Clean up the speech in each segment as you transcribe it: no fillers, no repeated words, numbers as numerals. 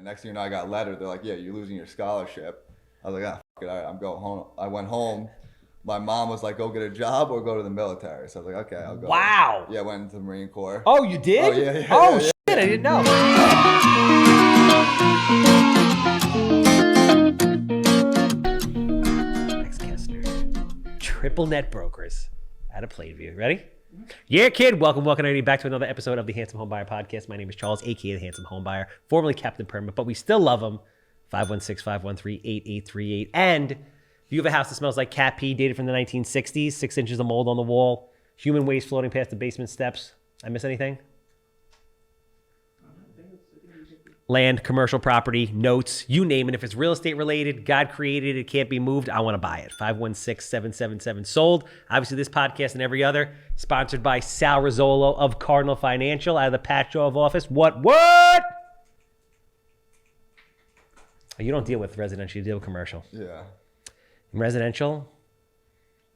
next thing you know, I got a letter. They're like, yeah, you're losing your scholarship. I was like, ah, fuck it, all right, I'm going home. I went home. My mom was like, go get a job or go to the military. So I was like, okay, I'll go. Wow. Yeah, I went into the Marine Corps. Oh, you did? Oh, yeah. Oh, shit, I didn't know. Max Kaestner, Triple Net Brokers out of Plainview. Ready? Yeah, kid. Welcome everybody back to another episode of the Handsome Homebuyer Podcast. My name is Charles, aka the Handsome Homebuyer, formerly Captain Permit, but we still love him. 516-513-8838. And if you have a house that smells like cat pee, dated from the 1960s, 6 inches of mold on the wall, human waste floating past the basement steps. I miss anything? Land, commercial property, notes, you name it. If it's real estate related, God created it, can't be moved, I want to buy it. 516-777-SOLD. Obviously, this podcast and every other sponsored by Sal Rizzolo of Cardinal Financial out of the Pat Jaw office. What? You don't deal with residential, you deal with commercial. Yeah. In residential,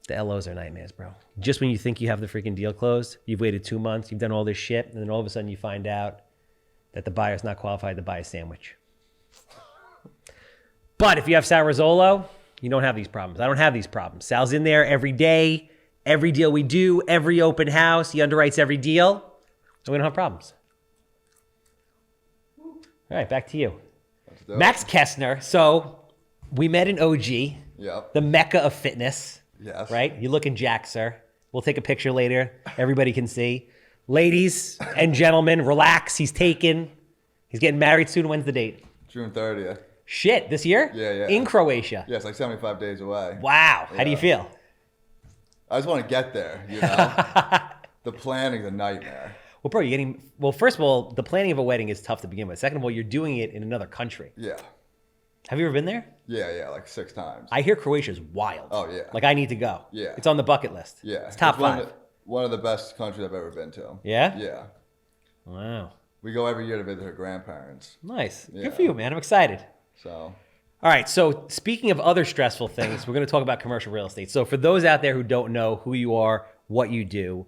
the LOs are nightmares, bro. Just when you think you have the freaking deal closed, you've waited 2 months, you've done all this shit, and then all of a sudden you find out that the buyer's not qualified to buy a sandwich. But if you have Sal Rizzolo, you don't have these problems. I don't have these problems. Sal's in there every day, every deal we do, every open house, he underwrites every deal, and we don't have problems. All right, back to you. Max Kaestner. So we met in OG, Yep. the mecca of fitness. Yes. Right? You're looking jacked, sir. We'll take a picture later. Everybody can see. Ladies and gentlemen, relax. He's taken. He's getting married soon. When's the date? June 30th. Shit, this year? Yeah. In Croatia. Yeah, it's like 75 days away. Wow. How do you Yeah. feel? I just want to get there, you know? The planning's a nightmare. Well, bro, well, first of all, the planning of a wedding is tough to begin with. Second of all, you're doing it in another country. Yeah. Have you ever been there? Yeah, like 6 times. I hear Croatia's wild. Oh, yeah. Like, I need to go. Yeah. It's on the bucket list. Yeah. It's top 5. One of the best countries I've ever been to. Yeah? Yeah. Wow. We go every year to visit her grandparents. Nice. Yeah. Good for you, man. I'm excited. So. All right. So speaking of other stressful things, we're going to talk about commercial real estate. So for those out there who don't know who you are, what you do,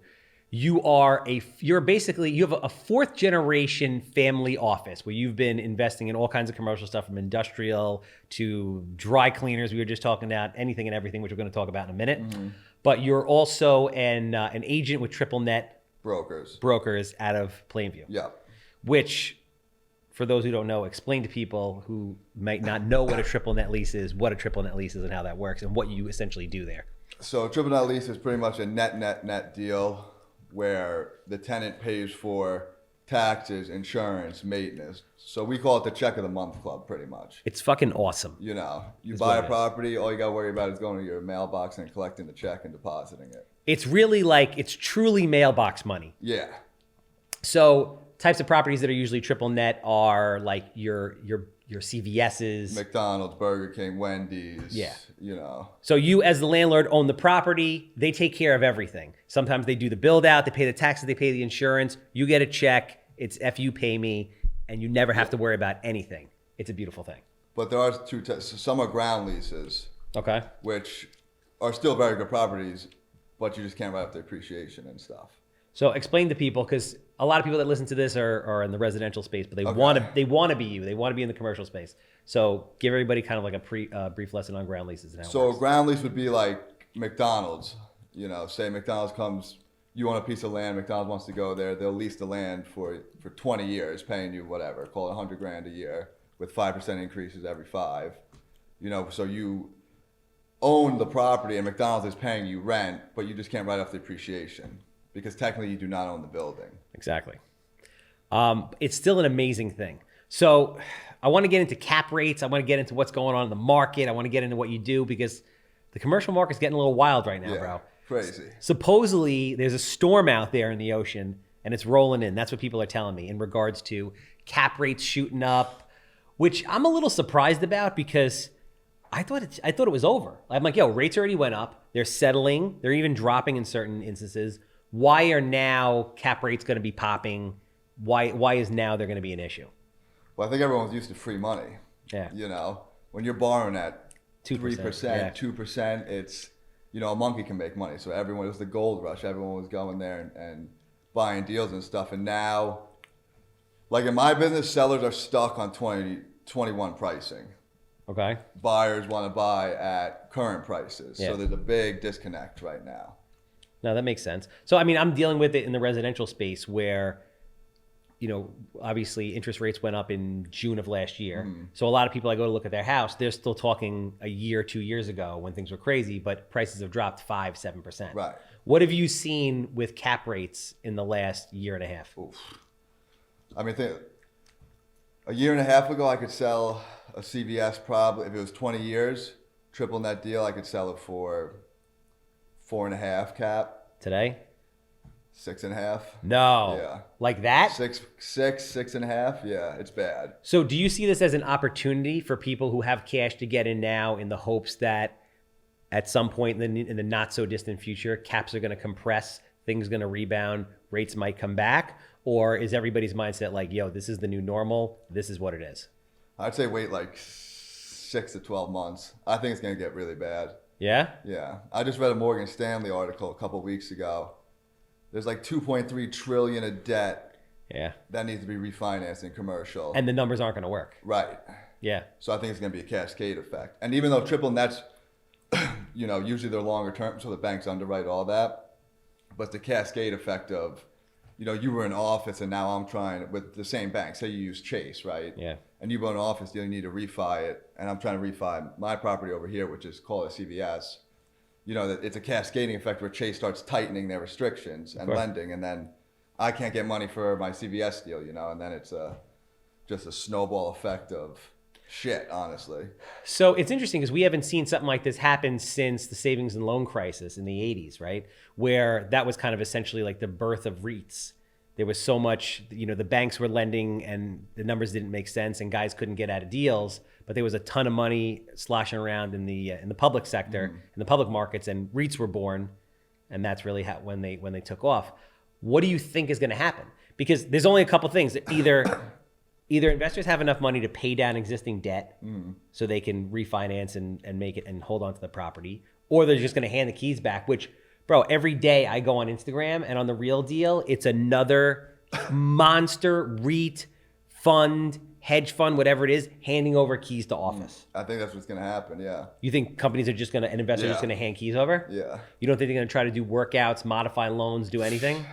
you have a 4th generation family office where you've been investing in all kinds of commercial stuff, from industrial to dry cleaners. We were just talking about anything and everything, which we're going to talk about in a minute. Mm-hmm. But you're also an agent with Triple Net Brokers out of Plainview. Yeah. Which, for those who don't know, explain to people who might not know what a Triple Net lease is, what a Triple Net lease is and how that works and what you essentially do there. So Triple Net lease is pretty much a net deal where the tenant pays for taxes, insurance, maintenance. So we call it the check of the month club, pretty much. It's fucking awesome. You know, you buy a property, all you got to worry about is going to your mailbox and collecting the check and depositing it. It's really it's truly mailbox money. Yeah. So types of properties that are usually Triple Net are like your CVS's. McDonald's, Burger King, Wendy's. Yeah. You know. So you as the landlord own the property. They take care of everything. Sometimes they do the build out. They pay the taxes. They pay the insurance. You get a check. It's F you pay me. And you never have to worry about anything. It's a beautiful thing. But there are 2 some are ground leases. Okay. Which are still very good properties, but you just can't write up the appreciation and stuff. So explain to people, because a lot of people that listen to this are in the residential space, but they want to be you. They want to be in the commercial space. So give everybody kind of like a brief lesson on ground leases and how it works. So a ground lease would be like McDonald's. You know, say McDonald's comes, you want a piece of land, McDonald's wants to go there, they'll lease the land for 20 years, paying you whatever, call it $100,000 a year with 5% increases every 5. You know, so you own the property and McDonald's is paying you rent, but you just can't write off the appreciation because technically you do not own the building. Exactly. It's still an amazing thing. So I want to get into cap rates. I want to get into what's going on in the market. I want to get into what you do because the commercial market's getting a little wild right now, bro. Crazy. Supposedly there's a storm out there in the ocean and it's rolling in. That's what people are telling me in regards to cap rates shooting up, which I'm a little surprised about because I thought it was over. I'm like, yo, rates already went up. They're settling. They're even dropping in certain instances. Why are now cap rates going to be popping? Why is now they're going to be an issue? Well, I think everyone's used to free money. Yeah. You know, when you're borrowing at 2%, 3%, 2%, it's, you know, a monkey can make money. So it was the gold rush. Everyone was going there and buying deals and stuff. And now Like in my business, sellers are stuck on 2021 pricing. Okay. Buyers want to buy at current prices. Yeah. So there's a big disconnect right now. No, that makes sense. So, I mean, I'm dealing with it in the residential space where, obviously interest rates went up in June of last year. So a lot of people I go to look at their house, they're still talking a year, 2 years ago when things were crazy, but prices have dropped 5-7%. Right. What have you seen with cap rates in the last year and a half? Oof. I mean, a year and a half ago, I could sell a CVS probably, if it was 20 years, triple net deal, I could sell it for 4.5 cap, Today? 6.5. No. Yeah. Like that? 6.5. Yeah, it's bad. So do you see this as an opportunity for people who have cash to get in now in the hopes that at some point in the not so distant future, caps are going to compress, things going to rebound, rates might come back? Or is everybody's mindset like, yo, this is the new normal, this is what it is? I'd say wait like 6 to 12 months. I think it's going to get really bad. Yeah? Yeah. I just read a Morgan Stanley article a couple weeks ago. There's like 2.3 trillion of debt Yeah. that needs to be refinanced in commercial. And the numbers aren't going to work. Right. Yeah. So I think it's going to be a cascade effect. And even though triple nets, usually they're longer term, so the banks underwrite all that. But the cascade effect of, you were in office and now I'm trying with the same bank. Say you use Chase, right? Yeah. And you go in office, you need to refi it. And I'm trying to refi my property over here, which is called a CVS. That it's a cascading effect where Chase starts tightening their restrictions and lending. And then I can't get money for my CVS deal, and then it's just a snowball effect of shit, honestly. So it's interesting because we haven't seen something like this happen since the savings and loan crisis in the 80s, right? Where that was kind of essentially like the birth of REITs. There was so much, the banks were lending and the numbers didn't make sense and guys couldn't get out of deals, but there was a ton of money sloshing around in the public sector, in the public markets, and REITs were born, and that's really when they took off. What do you think is going to happen? Because there's only a couple things. Either investors have enough money to pay down existing debt so they can refinance and make it and hold on to the property, or they're just going to hand the keys back, which, bro, every day I go on Instagram and on The Real Deal, it's another monster REIT, fund, hedge fund, whatever it is, handing over keys to office. I think that's what's going to happen, yeah. You think companies are just going to, and investors are just going to hand keys over? Yeah. You don't think they're going to try to do workouts, modify loans, do anything?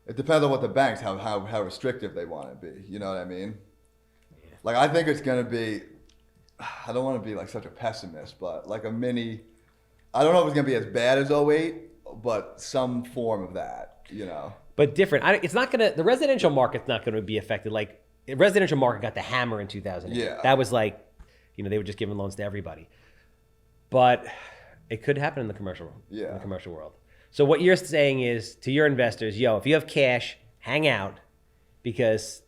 It depends on what the banks, how restrictive they want to be. You know what I mean? Yeah. Like, I think it's going to be, I don't want to be like such a pessimist, but like a mini, I don't know if it's going to be as bad as '08, but some form of that, But different. It's not going to, the residential market's not going to be affected. Like, the residential market got the hammer in 2008. Yeah. That was like, they were just giving loans to everybody. But it could happen in the commercial, in the commercial world. So what you're saying is to your investors, if you have cash, hang out, because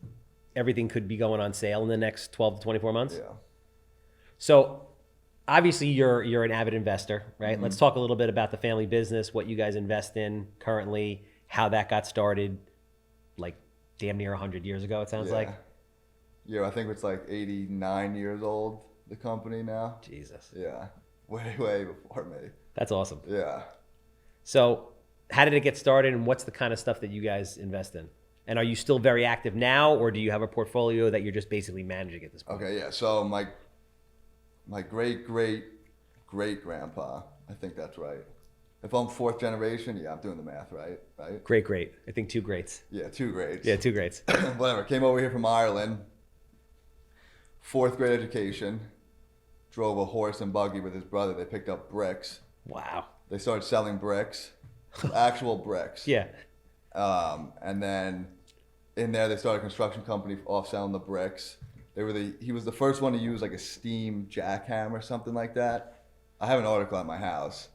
everything could be going on sale in the next 12 to 24 months. Yeah. So obviously you're an avid investor, right? Mm-hmm. Let's talk a little bit about the family business, what you guys invest in currently, how that got started, like damn near 100 years ago, it sounds like. Yeah, I think it's like 89 years old, the company now. Jesus. Yeah, way before me. That's awesome. Yeah. So how did it get started, and what's the kind of stuff that you guys invest in? And are you still very active now, or do you have a portfolio that you're just basically managing at this point? Okay, yeah. So my great-great-great-grandpa, I think that's right. If I'm fourth generation, yeah, I'm doing the math right. Great. I think two greats. Yeah, two greats. Yeah, two greats. Whatever. Came over here from Ireland, fourth grade education, drove a horse and buggy with his brother. They picked up bricks. Wow. They started selling bricks, actual bricks. Yeah. And then in there, they started a construction company off selling the bricks. He was the first one to use like a steam jackhammer or something like that. I have an article at my house.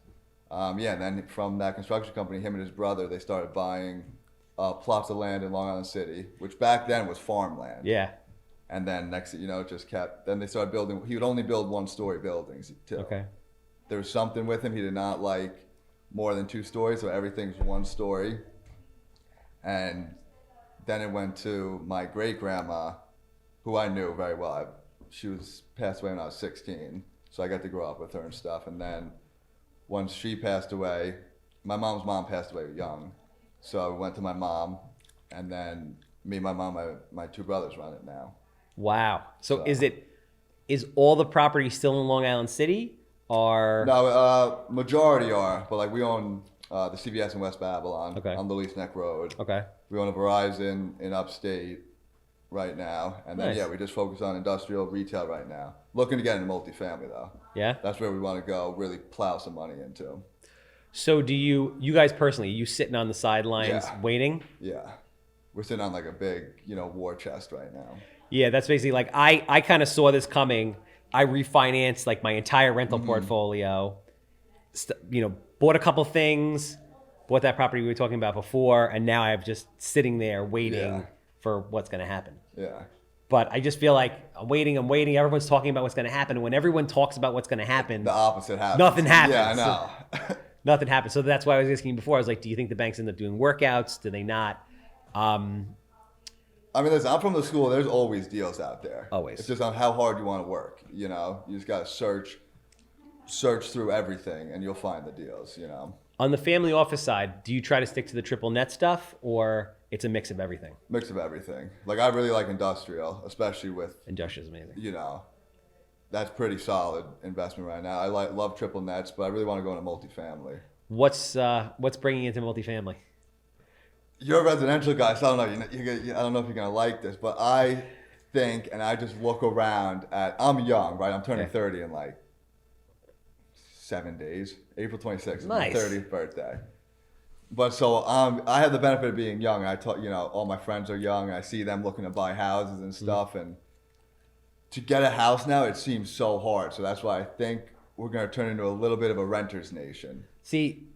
And then from that construction company, him and his brother, they started buying plots of land in Long Island City, which back then was farmland. Yeah. And then next thing you know, it just kept, then they started building, he would only build one-story buildings too. Okay. There was something with him, he did not like more than 2 stories, so everything's 1 story. And then it went to my great-grandma, who I knew very well. She passed away when I was 16, so I got to grow up with her and stuff. And then once she passed away, my mom's mom passed away young, so I went to my mom, and then me, my mom, my two brothers run it now. Wow. So is all the property still in Long Island City, or No, majority are, but like we own the CVS in West Babylon on the Lease Neck Road. Okay. We own a Verizon in upstate right now, and then Nice. we just focus on industrial retail right now. Looking to get into multifamily though. Yeah. That's where we want to go. Really plow some money into. So do you guys personally, you sitting on the sidelines waiting? Yeah, we're sitting on like a big war chest right now. Yeah, that's basically like I kind of saw this coming. I refinanced like my entire rental portfolio. Bought a couple things, bought that property we were talking about before, and now I'm just sitting there waiting for what's going to happen. Yeah. But I just feel like I'm waiting. Everyone's talking about what's going to happen. And when everyone talks about what's going to happen, The opposite happens. Nothing happens. Yeah, I know. nothing happens. So that's why I was asking you before. I was like, do you think the banks end up doing workouts? Do they not? I mean, listen, I'm from the school. There's always deals out there. Always. It's just on how hard you want to work. You just got to search through everything, and you'll find the deals. On the family office side, do you try to stick to the triple net stuff, or it's a mix of everything? Mix of everything. Like I really like industrial, especially with Industrial is amazing. that's pretty solid investment right now. I love triple nets, but I really want to go into multifamily. What's bringing you into multifamily? You're a residential guy, so I don't know. I don't know if you're gonna like this, but I think, and I just look around at. I'm young, right? I'm turning 30 in like 7 days. April 26th is my 30th birthday. But so I have the benefit of being young. I talk, all my friends are young, and I see them looking to buy houses and stuff. And to get a house now, it seems so hard. So that's why I think we're gonna turn into a little bit of a renter's nation. See,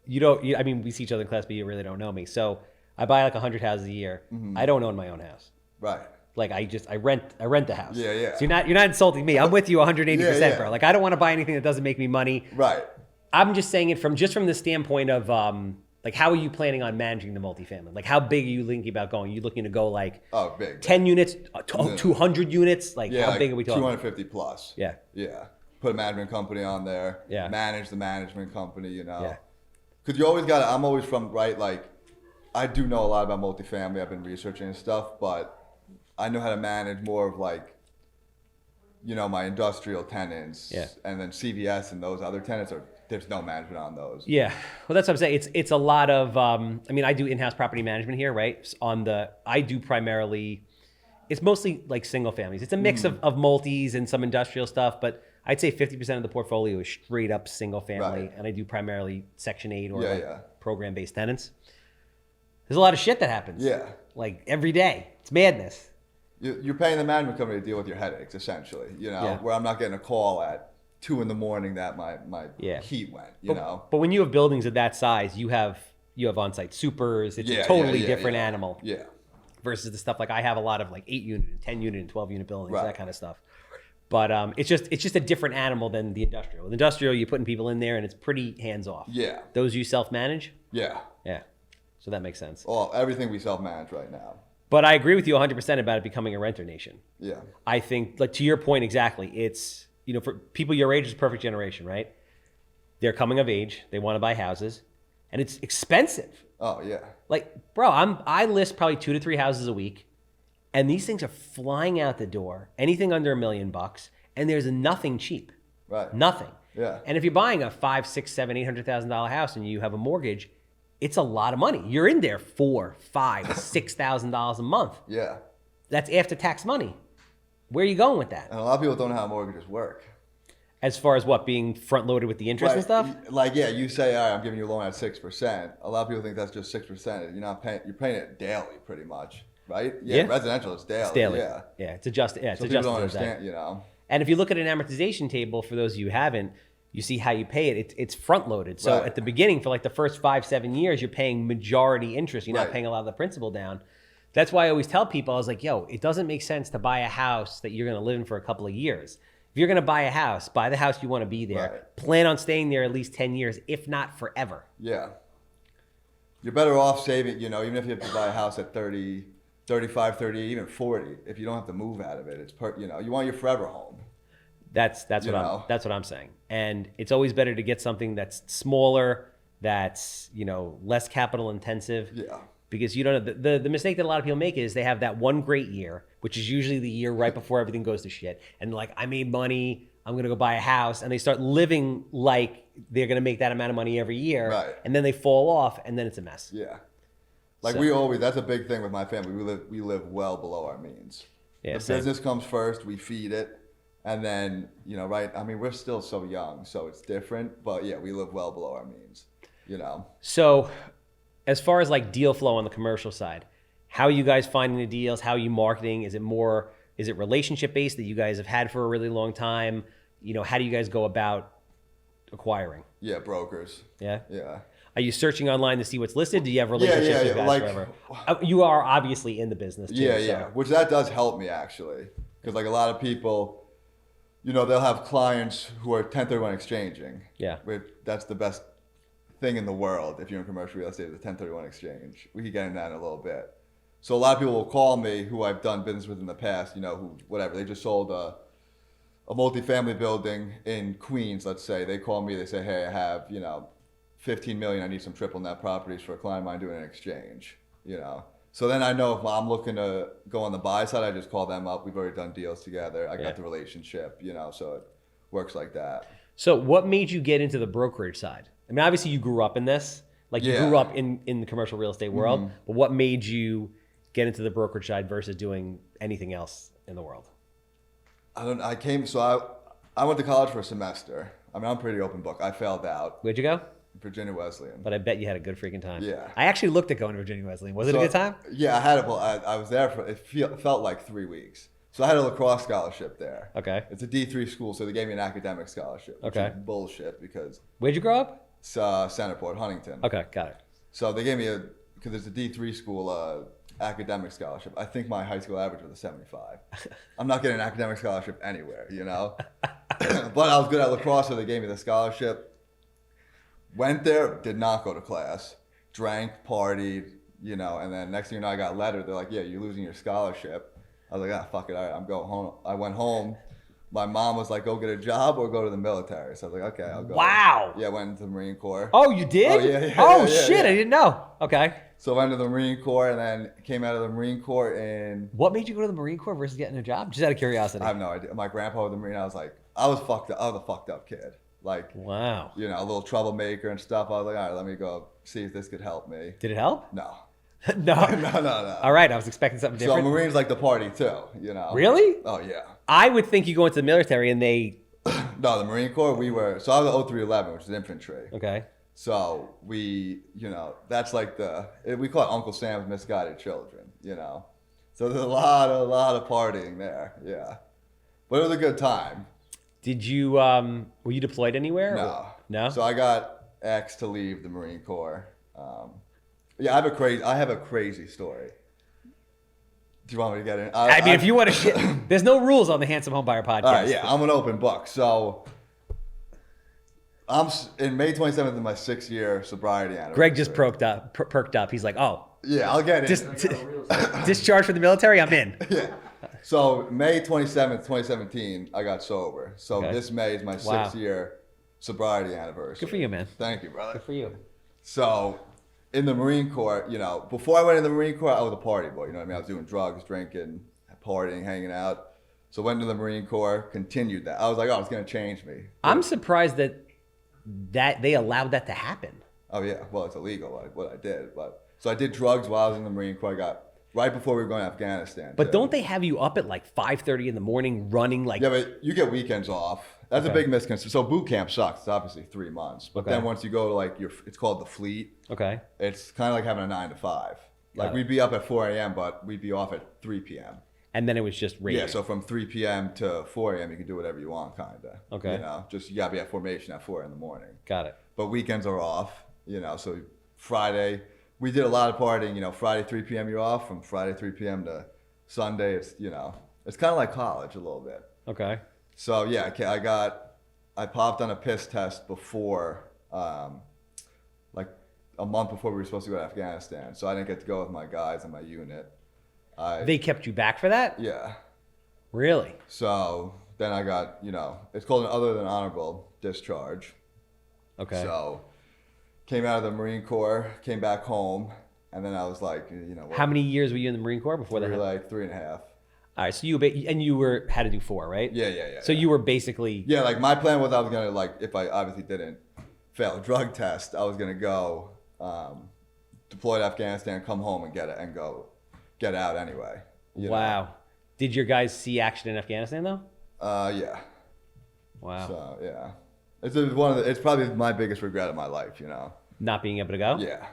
I mean, we see each other in class, but you really don't know me. So I buy like 100 houses a year. I don't own my own house. Right. Like I rent the house. Yeah. So you're not insulting me. I'm with you 180%, bro. Yeah. Like I don't want to buy anything that doesn't make me money. Right. I'm just saying it from the standpoint of like how are you planning on managing the multifamily? Like how big are you thinking about going? Are you looking to go like big. 10 units, 200 units? Like how like big are we talking? 250 plus. Yeah. Yeah. Put a management company on there. Yeah. Manage the management company, Yeah. Because you always got to, I'm always from, right, like, I do know a lot about multifamily. I've been researching and stuff, but I know how to manage more of like, my industrial tenants. Yeah. And then CVS and those other tenants, there's no management on those. Yeah. Well, that's what I'm saying. It's a lot of, I mean, I do in-house property management here, right? I do primarily, it's mostly like single families. It's a mix of multis and some industrial stuff, but I'd say 50% of the portfolio is straight up single family, Right. and I do primarily Section 8 or Yeah. program-based tenants. There's a lot of shit that happens. Yeah. Like every day. It's madness. You're paying the management company to deal with your headaches, essentially, where I'm not getting a call at 2 a.m. that my heat went, But when you have buildings of that size, you have on-site supers. It's a totally different animal. Yeah. Versus the stuff like I have a lot of like 8-unit, and 10-unit, and 12-unit buildings, Right. that kind of stuff. But it's just a different animal than the industrial. With industrial, you're putting people in there, and it's pretty hands off. Yeah. Those you self-manage? Yeah. Yeah. So that makes sense. Well, everything we self-manage right now. But I agree with you 100% about it becoming a renter nation. Yeah. I think, like to your point exactly, it's, for people your age, it's a perfect generation, right? They're coming of age. They want to buy houses. And it's expensive. Oh, yeah. Like, bro, I list probably 2 to 3 houses a week. And these things are flying out the door. Anything under $1 million, and there's nothing cheap. Right. Nothing. Yeah. And if you're buying a $500,000, $600,000, $800,000 house and you have a mortgage, it's a lot of money. You're in there $4,000, $5,000, $6,000 a month. Yeah. That's after tax money. Where are you going with that? And a lot of people don't know how mortgages work. As far as what, being front loaded with the interest and stuff? Like, yeah, you say, all right, I'm giving you a loan at 6%. A lot of people think that's just 6%. You're paying it daily, pretty much. Right? Yeah. Residential is daily. It's daily. Yeah. Yeah, it's adjusted. Yeah, it's So adjusted. people don't to that. understand, And if you look at an amortization table, for those of you who haven't, you see how you pay it. It's front loaded. So Right. at the beginning, for like the first 5-7 years, you're paying majority interest. You're not Right. paying a lot of the principal down. That's why I always tell people, I was like, yo, it doesn't make sense to buy a house that you're going to live in for a couple of years. If you're going to buy a house, buy the house you want to be there. Right. Plan on staying there at least 10 years, if not forever. Yeah. You're better off saving, even if you have to buy a house at 30, 35, 30, even 40, if you don't have to move out of it, it's you want your forever home. That's what I'm saying. And it's always better to get something that's smaller, that's, less capital intensive. Yeah. because you don't know the mistake that a lot of people make is they have that one great year, which is usually the year right before everything goes to shit, and they're like, I made money, I'm gonna go buy a house, and they start living like they're gonna make that amount of money every year, Right. and then they fall off, and then it's a mess. Yeah. Like So- that's a big thing with my family. We live well below our means. Yeah, The same. business comes first, we feed it, and then, you know, right? I mean, we're still so young, so it's different, but yeah, we live well below our means, you know? So, as far as like deal flow on the commercial side, how are you guys finding the deals? How are you marketing? Is it relationship based that you guys have had for a really long time? You know, how do you guys go about acquiring? Yeah, brokers. Yeah. Yeah. Are you searching online to see what's listed? Do you have relationships yeah, with guys like- forever? You are obviously in the business too. Yeah, so- yeah. Which that does help me actually. Because like a lot of people, you know, they'll have clients who are 1031 exchanging. Yeah. That's the best thing in the world if you're in commercial real estate, the 1031 exchange. We can get into that in a little bit. So a lot of people will call me who I've done business with in the past, you know, who, whatever, they just sold a multifamily building in Queens, let's say. They call me, they say, hey, I have, you know, 15 million, I need some triple net properties for a client of mine doing an exchange, you know. So then I know if I'm looking to go on the buy side, I just call them up. We've already done deals together. I got the relationship, you know, so it works like that. So, what made you get into the brokerage side? I mean, obviously you grew up in this, like you Yeah. grew up in the commercial real estate world, but what made you get into the brokerage side versus doing anything else in the world? I went to college for a semester. I mean, I'm a pretty open book. I failed out. Where'd you go? Virginia Wesleyan. But I bet you had a good freaking time. Yeah. I actually looked at going to Virginia Wesleyan. Was it a good time? Yeah, I had it. Well, I was there for, felt like 3 weeks. So I had a lacrosse scholarship there. Okay. It's a D3 school, so they gave me an academic scholarship. Which Okay. is bullshit because Where'd you grow up? it's Centerport, Huntington. Okay, got it. So they gave me because it's a D3 school, academic scholarship. I think my high school average was a 75. I'm not getting an academic scholarship anywhere, you know? But I was good at lacrosse, so they gave me the scholarship. Went there, did not go to class, drank, partied, you know, and then next thing you know, I got a letter. They're like, yeah, you're losing your scholarship. I was like, ah, fuck it, all right, I'm going home. I went home. My mom was like, go get a job or go to the military. So I was like, okay, I'll go. Wow. Yeah, I went into the Marine Corps. Oh, you did? Oh, yeah, Oh, yeah, shit, yeah. I didn't know. Okay. So I went to the Marine Corps and then came out of the Marine Corps in, What made you go to the Marine Corps versus getting a job? Just out of curiosity. I have no idea. My grandpa was the Marine. I was like, I was fucked up. I was a fucked up kid. Like, Wow. you know, a little troublemaker and stuff. I was like, all right, let me go see if this could help me. Did it help? No. No. No. All right, I was expecting something So different. Marines like to party too, you know. Really? Oh yeah. I would think you go into the military and they. No, the Marine Corps, so I was 0311, which is infantry. Okay. So we, you know, that's like we call it Uncle Sam's misguided children, you know. So there's a lot of partying there, yeah. But it was a good time. Did you, were you deployed anywhere? No. Or- No? So I got X to leave the Marine Corps. Yeah, I have a crazy story. Do you want me to get in? I mean, if you want to shit, there's no rules on the Handsome Homebuyer podcast. All right, yeah, I'm an open book. So in May 27th is my 6-year sobriety anniversary. Greg just perked up. He's like, oh, Yeah, I'll get dis- it. discharged from the military? I'm in. Yeah. So May 27th, 2017, I got sober. So Okay. this May is my Wow. 6-year sobriety anniversary. Good for you, man. Thank you, brother. Good for you. So in the Marine Corps, you know, before I went in the Marine Corps, I was a party boy. You know what I mean? I was doing drugs, drinking, partying, hanging out. So went to the Marine Corps, continued that. I was like, oh, it's going to change me. I'm surprised that they allowed that to happen. Oh, yeah. Well, it's illegal, what I did. But so I did drugs while I was in the Marine Corps. I got right before we were going to Afghanistan. But too. don't they have you up at like 5:30 in the morning running like? Yeah, but you get weekends off. That's a Okay. big misconception. So boot camp sucks. It's obviously 3 months. But Okay. then once you go to like it's called the fleet. Okay. It's kind of like having a 9 to 5. Like Got it. we'd be up at 4 a.m., but we'd be off at 3 p.m. And then it was just radio. Yeah, so from 3 p.m. to 4 a.m., you can do whatever you want, kind of. Okay. You know, just you got to be at formation at 4 in the morning. Got it. But weekends are off, you know, so Friday, we did a lot of partying, you know, Friday 3 p.m. you're off, from Friday 3 p.m. to Sunday, it's, you know, it's kind of like college a little bit. Okay. So yeah, I popped on a piss test before, like a month before we were supposed to go to Afghanistan. So I didn't get to go with my guys in my unit. They kept you back for that? Yeah. Really? So then I got, you know, it's called an other than honorable discharge. Okay. So came out of the Marine Corps, came back home, And then I was like, what? How many years were you in the Marine Corps before We that? were like 3.5. All right, so you had to do 4, right? Yeah. So you were basically Yeah, like my plan was I was gonna like if I obviously didn't fail a drug test, I was gonna go deploy to Afghanistan, come home and get out anyway. Wow. Did your guys see action in Afghanistan though? Yeah. Wow. So yeah, it's probably my biggest regret of my life. Not being able to go? Yeah.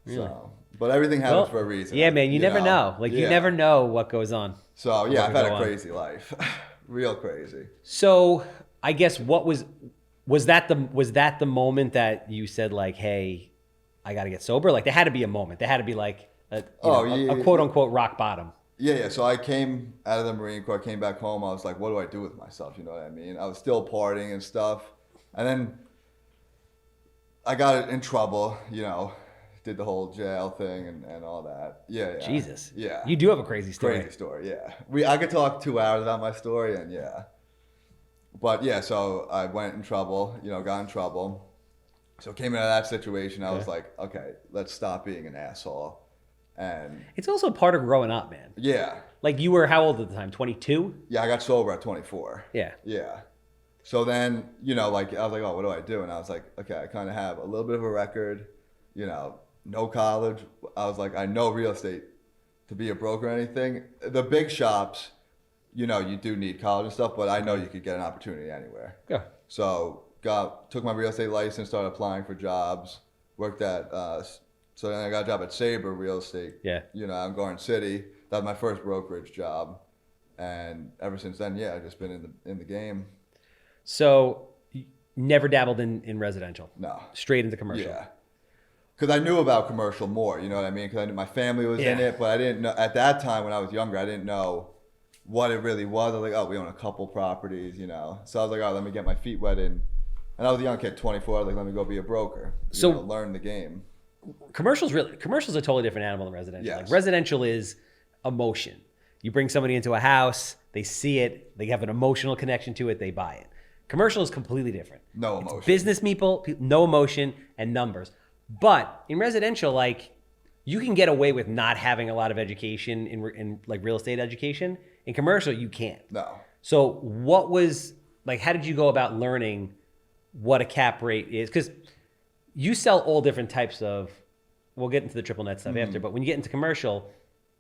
Really? So, but everything happens for a reason. Yeah, man. You never know. Like you never know what goes on. So yeah, I've had a crazy life, real crazy. So I guess was that the moment that you said like, hey, I got to get sober? Like there had to be a moment. There had to be like a quote unquote rock bottom. Yeah. So I came out of the Marine Corps, came back home. I was like, what do I do with myself? You know what I mean? I was still partying and stuff. And then I got in trouble, did the whole jail thing and all that. Yeah. Jesus. Yeah. You do have a crazy story. Crazy story, yeah. I could talk 2 hours about my story and yeah. But yeah, so I went in trouble, got in trouble. So came into that situation, I was like, okay, let's stop being an asshole. And it's also part of growing up, man. Yeah. Like you were how old at the time? 22? Yeah, I got sober at 24. Yeah. Yeah. So then, like I was like, oh, what do I do? And I was like, okay, I kind of have a little bit of a record, no college. I was like, I know real estate to be a broker or anything. The big shops, you do need college and stuff, but I know you could get an opportunity anywhere. Yeah. So took my real estate license, started applying for jobs, worked at, so then I got a job at Sabre Real Estate. Yeah. Out in Garden City. That was my first brokerage job. And ever since then, yeah, I've just been in the game. So you never dabbled in residential? No. Straight into commercial? Yeah. Because I knew about commercial more, you know what I mean? Because I knew my family was in it, but I didn't know, at that time when I was younger, I didn't know what it really was. I was like, oh, we own a couple properties, So I was like, oh, let me get my feet wet in. And I was a young kid, 24, I was like, let me go be a broker. Learn the game. Commercial's a totally different animal than residential. Yes. Like residential is emotion. You bring somebody into a house, they see it, they have an emotional connection to it, they buy it. Commercial is completely different. No emotion. It's business people, no emotion and numbers. But in residential, like you can get away with not having a lot of education in like real estate education. In commercial, you can't. No. So what was like? How did you go about learning what a cap rate is? Because you sell all different types of. We'll get into the triple net stuff after. But when you get into commercial,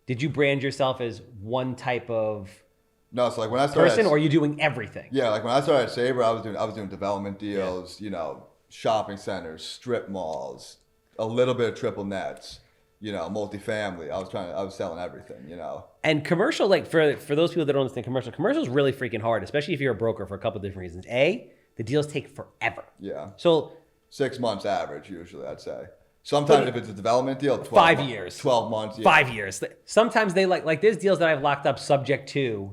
did you brand yourself as one type of No, so like when I started person, or are you doing everything? Yeah, like when I started at Sabre, I was doing development deals, shopping centers, strip malls, a little bit of triple nets, multifamily. I was selling everything, And commercial, like for those people that don't understand commercial is really freaking hard, especially if you're a broker for a couple of different reasons. A, the deals take forever. Yeah. So 6 months average usually, I'd say. Sometimes if it's a development deal, 12 5 months, years. 12 months. Yeah. 5 years. Sometimes they like there's deals that I've locked up subject to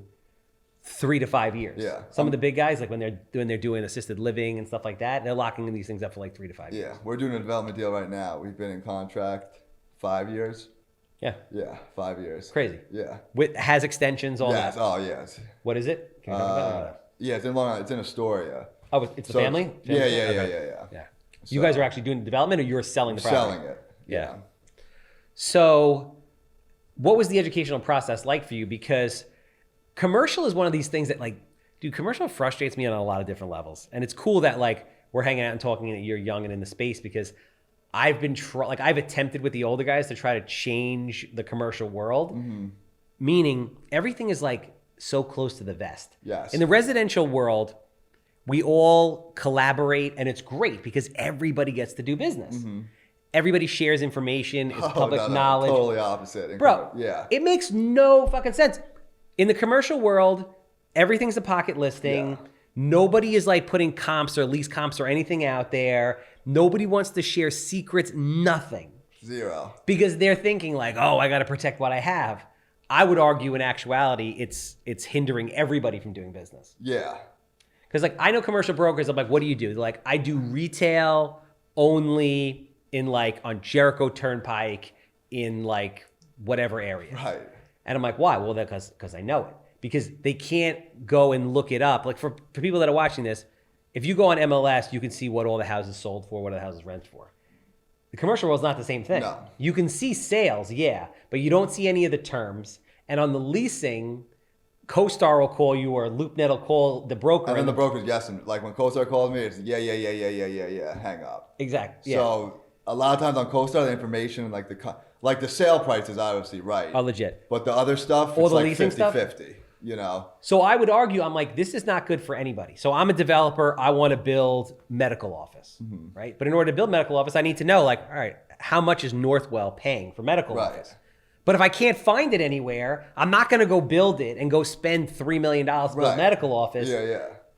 3 to 5 years. Yeah. Some of the big guys, like when they're doing assisted living and stuff like that, they're locking these things up for like 3 to 5 years. Yeah, we're doing a development deal right now. We've been in contract 5 years. Yeah. Yeah, 5 years. Crazy. Yeah. Has extensions, all Yes. that. Oh, yes. What is it? Can you talk about that? Yeah, it's in Long Island. It's in Astoria. Oh, it's the family? Yeah. Okay. Yeah. You guys are actually doing the development, or you're selling the property? Selling it. Yeah. So what was the educational process like for you? Because commercial is one of these things that like, dude, commercial frustrates me on a lot of different levels. And it's cool that like we're hanging out and talking and you're young and in the space, because I've been I've attempted with the older guys to try to change the commercial world, meaning everything is like so close to the vest. Yes. In the residential world, we all collaborate and it's great because everybody gets to do business. Everybody shares information. It's public knowledge. Totally opposite. Bro, yeah. It makes no fucking sense. In the commercial world, everything's a pocket listing. Yeah. Nobody is like putting comps or lease comps or anything out there. Nobody wants to share secrets, nothing. Zero. Because they're thinking like, oh, I got to protect what I have. I would argue in actuality, it's hindering everybody from doing business. Yeah. Because like I know commercial brokers, I'm like, what do you do? They're like, I do retail only in like on Jericho Turnpike in like whatever area. Right. And I'm like, why? Well, because I know it. Because they can't go and look it up. Like for people that are watching this, if you go on MLS, you can see what all the houses sold for, what all the houses rent for. The commercial world's not the same thing. No. You can see sales, yeah, but you don't see any of the terms. And on the leasing, CoStar will call you or LoopNet will call the broker. And then the broker's guessing. Like when CoStar calls me, it's yeah, hang up. Exactly. Yeah. So a lot of times on CoStar, the information, like the sale price is obviously right. Oh, legit. But the other stuff, All it's the like leasing 50-50, you know? So I would argue, I'm like, this is not good for anybody. So I'm a developer. I want to build medical office, right? But in order to build medical office, I need to know, like, all right, how much is Northwell paying for medical office? But if I can't find it anywhere, I'm not going to go build it and go spend $3 million to build a medical office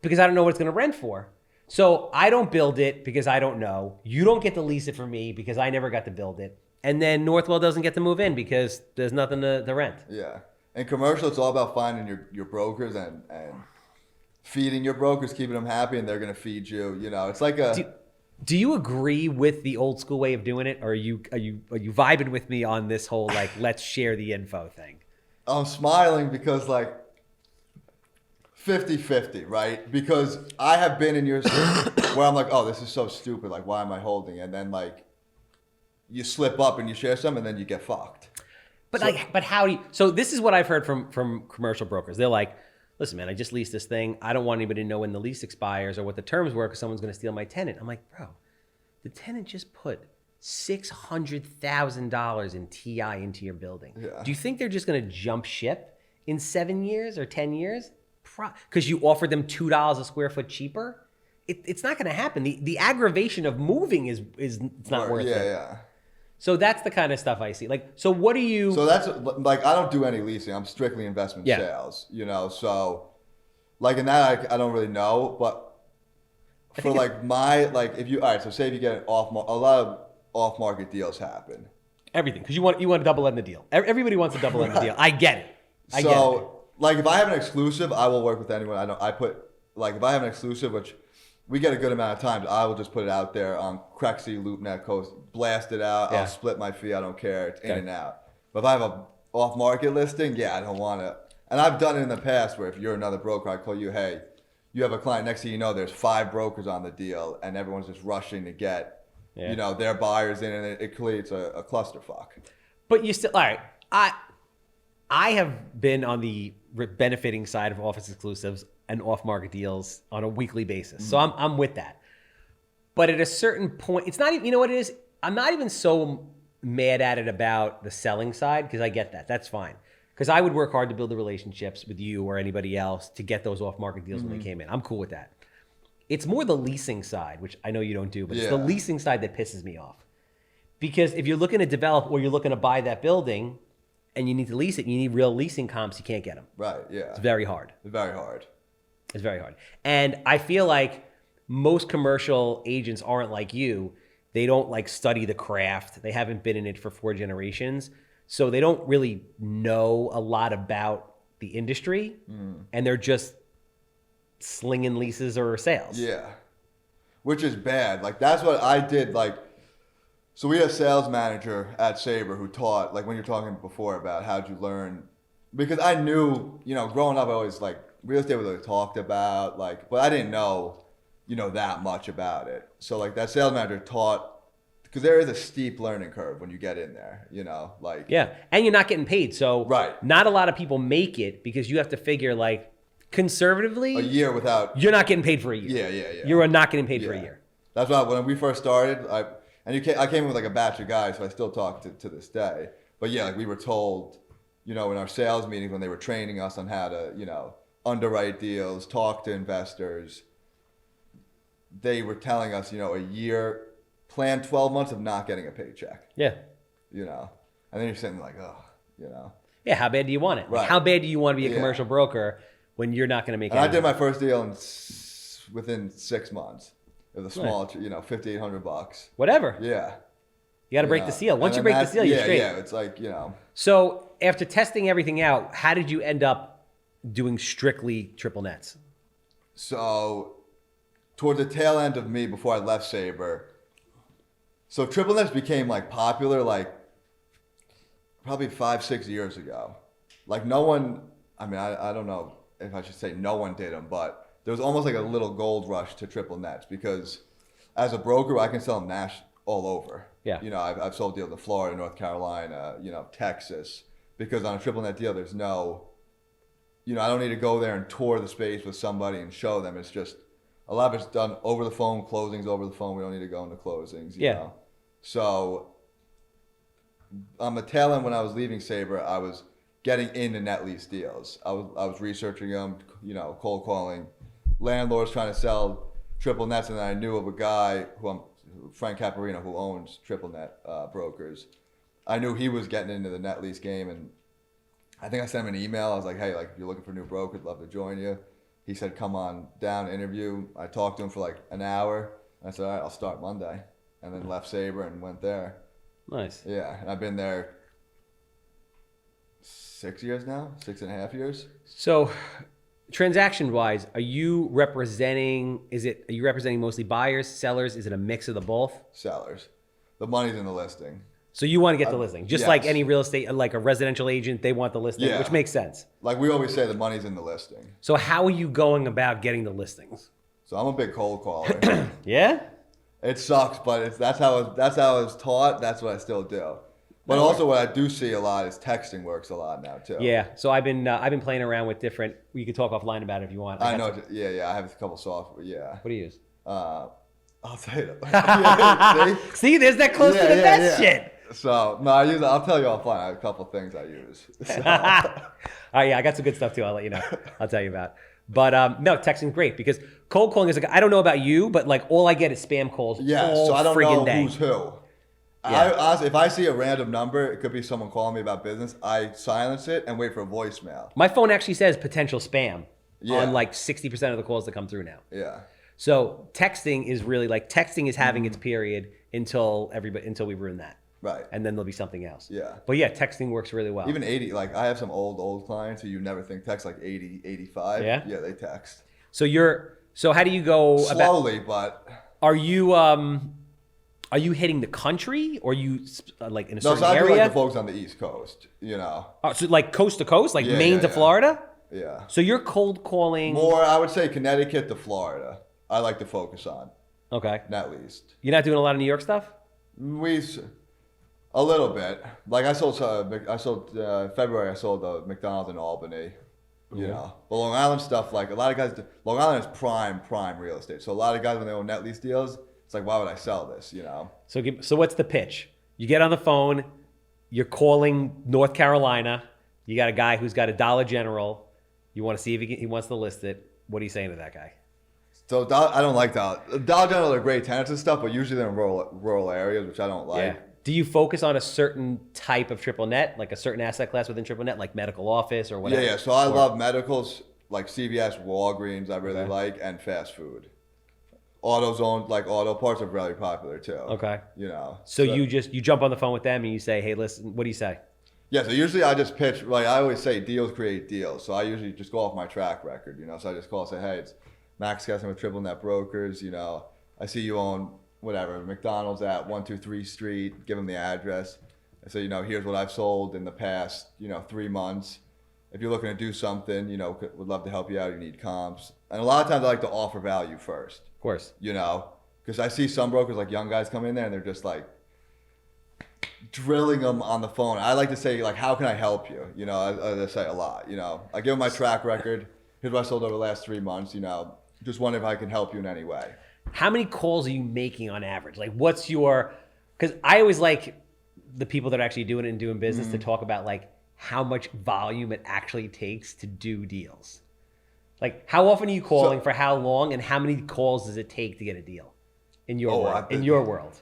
because I don't know what it's going to rent for. So I don't build it because I don't know. You don't get to lease it from me because I never got to build it. And then Northwell doesn't get to move in because there's nothing to rent. Yeah. In commercial, it's all about finding your brokers and feeding your brokers, keeping them happy, and they're going to feed you. You know, it's like a... Do you agree with the old school way of doing it, or are you vibing with me on this whole like let's share the info thing? I'm smiling because like 50-50, right? Because I have been in your where I'm like, oh, this is so stupid. Like, why am I holding? And then like you slip up and you share some, and then you get fucked. But but how do you? So this is what I've heard from commercial brokers. They're like, listen, man, I just leased this thing. I don't want anybody to know when the lease expires or what the terms were because someone's going to steal my tenant. I'm like, bro, the tenant just put $600,000 in TI into your building. Yeah. Do you think they're just going to jump ship in 7 years or 10 years? Because you offered them $2 a square foot cheaper? It's not going to happen. The aggravation of moving is it's not worth it. Yeah. So that's the kind of stuff I see. Like, so what do you... So that's like, I don't do any leasing. I'm strictly investment sales, you know? So like in that, I don't really know, but for like my, like if you, all right, so say if you get a lot of off-market deals happen. Everything. Because you want to double end the deal. Everybody wants to double end the deal. I get it. I get it. Like if I have an exclusive, I will work with anyone. If I have an exclusive, which we get a good amount of times, I will just put it out there on Crexy, LoopNet, Coast, blast it out. I'll split my fee. I don't care. It's in and out. But if I have a off-market listing, I don't want to. And I've done it in the past where if you're another broker, I call you, hey, you have a client. Next thing you know, there's 5 brokers on the deal, and everyone's just rushing to get, you know, their buyers in, and it creates a clusterfuck. But you still, all right. I have been on the benefiting side of office exclusives and off-market deals on a weekly basis. So I'm with that. But at a certain point, it's not even, you know what it is? I'm not even so mad at it about the selling side because I get that. That's fine. Because I would work hard to build the relationships with you or anybody else to get those off-market deals when they came in. I'm cool with that. It's more the leasing side, which I know you don't do, but it's the leasing side that pisses me off. Because if you're looking to develop or you're looking to buy that building and you need to lease it, you need real leasing comps, you can't get them. Right, yeah. It's very hard. Very hard. It's very hard. And I feel like most commercial agents aren't like you. They don't like study the craft. They haven't been in it for 4 generations. So they don't really know a lot about the industry. And they're just slinging leases or sales. Yeah. Which is bad. Like that's what I did. Like, so we had a sales manager at Sabre who taught, like when you're talking before about how'd you learn, because I knew, you know, growing up, I always like real estate was like talked about, like, but I didn't know, you know, that much about it. So like that sales manager taught, because there is a steep learning curve when you get in there, you know, like. Yeah, and you're not getting paid. So not a lot of people make it because you have to figure like conservatively. A year without. You're not getting paid for a year. Yeah. You're not getting paid for a year. That's why when we first started, I came in with like a batch of guys, so I still talk to this day. But yeah, like we were told, you know, in our sales meetings when they were training us on how to, you know, underwrite deals, talk to investors, they were telling us, you know, a year, plan 12 months of not getting a paycheck. Yeah. You know, and then you're sitting like, oh, you know. Yeah, how bad do you want it? Right. Like, how bad do you want to be a commercial broker when you're not going to make it? I did my first deal within 6 months. It was a small, you know, $5,800. Whatever. Yeah. You got to break the seal. Once you break the seal, you're straight. Yeah, it's like, you know. So after testing everything out, how did you end up doing strictly triple nets? So toward the tail end of me before I left Sabre, so triple nets became like popular like probably 5-6 years ago. Like no one, I mean, I don't know if I should say no one did them, but there was almost like a little gold rush to triple nets because as a broker, I can sell them all over. Yeah. You know, I've sold deals to Florida, North Carolina, you know, Texas, because on a triple net deal, there's no, you know, I don't need to go there and tour the space with somebody and show them. It's just a lot of it's done over the phone, closings over the phone. We don't need to go into closings, you know. So on the tail end when I was leaving Sabre, I was getting into net lease deals. I was researching them, you know, cold calling landlords trying to sell triple nets, and then I knew of a guy Frank Caparino, who owns triple net brokers. I knew he was getting into the net lease game, and I think I sent him an email. I was like, hey, like, if you're looking for a new broker, I'd love to join you. He said, come on down, interview. I talked to him for like an hour. I said, all right, I'll start Monday. And then left Sabre and went there. Nice. Yeah, and I've been there 6 years now, 6.5 years. So, transaction-wise, are you representing mostly buyers, sellers? Is it a mix of the both? Sellers. The money's in the listing. So you want to get the listing. Just like any real estate, like a residential agent, they want the listing, which makes sense. Like we always say, the money's in the listing. So how are you going about getting the listings? So I'm a big cold caller. Yeah? It sucks, but that's how I was taught. That's what I still do. But also what I do see a lot is texting works a lot now too. Yeah. So I've been playing around with different. We could talk offline about it if you want. I know. Yeah. I have a couple software. Yeah. What do you use? I'll tell you. Yeah, see, there's that close to the best shit. So no, I'll tell you offline. I have a couple things I use. So. All right, yeah, I got some good stuff too. I'll let you know. I'll tell you about. But no, texting's great because cold calling is like, I don't know about you, but like all I get is spam calls. Yeah, all so I don't know day. who's who. Yeah. Honestly, if I see a random number, it could be someone calling me about business. I silence it and wait for a voicemail. My phone actually says potential spam on like 60% of the calls that come through now. Yeah. So texting is really like having its period until we ruin that. Right. And then there'll be something else. Yeah. But yeah, texting works really well. Even 80, like I have some old clients who you never think text, like 80, 85. Yeah? Yeah, they text. So how do you go slowly, but are you hitting the country or are you like in a certain I area? do like the folks on the East Coast, you know. So like coast to coast, like Maine to Florida? Yeah. So you're cold calling more, I would say Connecticut to Florida. I like to focus on. Okay. At least. You're not doing a lot of New York stuff? A little bit. Like February, I sold the McDonald's in Albany. You know, but Long Island stuff, like a lot of guys, Long Island is prime real estate. So a lot of guys, when they own net lease deals, it's like, why would I sell this? You know. So what's the pitch? You get on the phone, you're calling North Carolina. You got a guy who's got a Dollar General. You want to see if he wants to list it. What are you saying to that guy? So I don't like Dollar General. Are great tenants and stuff, but usually they're in rural areas, which I don't like. Yeah. Do you focus on a certain type of triple net, like a certain asset class within triple net, like medical office or whatever? Yeah. So I love medicals, like CVS, Walgreens. I really like, and fast food. AutoZone, like auto parts, are very popular too. Okay. You know. So you jump on the phone with them and you say, hey, listen, what do you say? Yeah, so usually I just pitch, like I always say, deals create deals. So I usually just go off my track record, you know. So I just call and say, hey, it's Max Kaestner with Triple Net Brokers, you know. I see you own whatever, McDonald's at 123 Street, give them the address. I say, you know, here's what I've sold in the past, 3 months. If you're looking to do something, would love to help you out, you need comps. And a lot of times I like to offer value first. Of course. Because I see some brokers, like young guys come in there and they're just like, drilling them on the phone. I like to say, like, how can I help you? I say a lot. I give them my track record. Here's what I sold over the last 3 months. Just wonder if I can help you in any way. How many calls are you making on average? Like, what's your? Because I always like the people that are actually doing it and doing business to talk about like how much volume it actually takes to do deals. Like, how often are you calling, for how long, and how many calls does it take to get a deal in your world?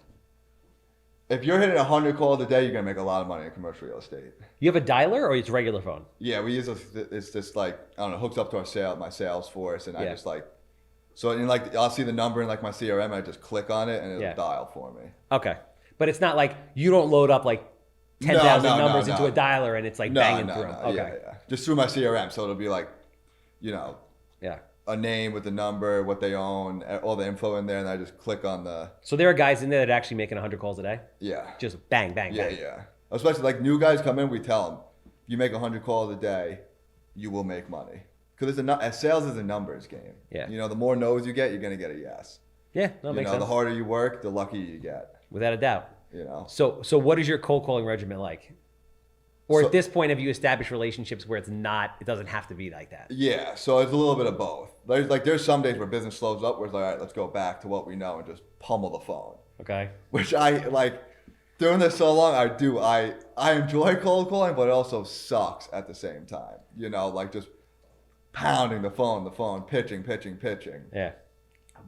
If you're hitting 100 calls a day, you're gonna make a lot of money in commercial real estate. You have a dialer or it's regular phone? Yeah, we use it's just like, I don't know, hooks up to my Salesforce, and I just like, so in like I'll see the number in like my CRM, and I just click on it and it'll dial for me. Okay, but it's not like you don't load up like 10,000 numbers into a dialer and it's like banging through them. Okay, yeah, just through my CRM, so it'll be like, yeah. A name with the number, what they own, all the info in there, and I just click on the... So there are guys in there that are actually making 100 calls a day? Yeah. Just bang, bang, bang. Yeah. Especially like new guys come in, we tell them, you make 100 calls a day, you will make money. Because sales is a numbers game. Yeah. The more no's you get, you're going to get a yes. Yeah, that makes sense. The harder you work, the luckier you get. Without a doubt. you know. So what is your cold calling regimen like? Or So- at this point, have you established relationships where it doesn't have to be like that? Yeah, so it's a little bit of both. There's some days where business slows up where it's like, all right, let's go back to what we know and just pummel the phone. Okay. Which I like doing this so long, I enjoy cold calling, but it also sucks at the same time. You know, like just pounding the phone, pitching. Yeah.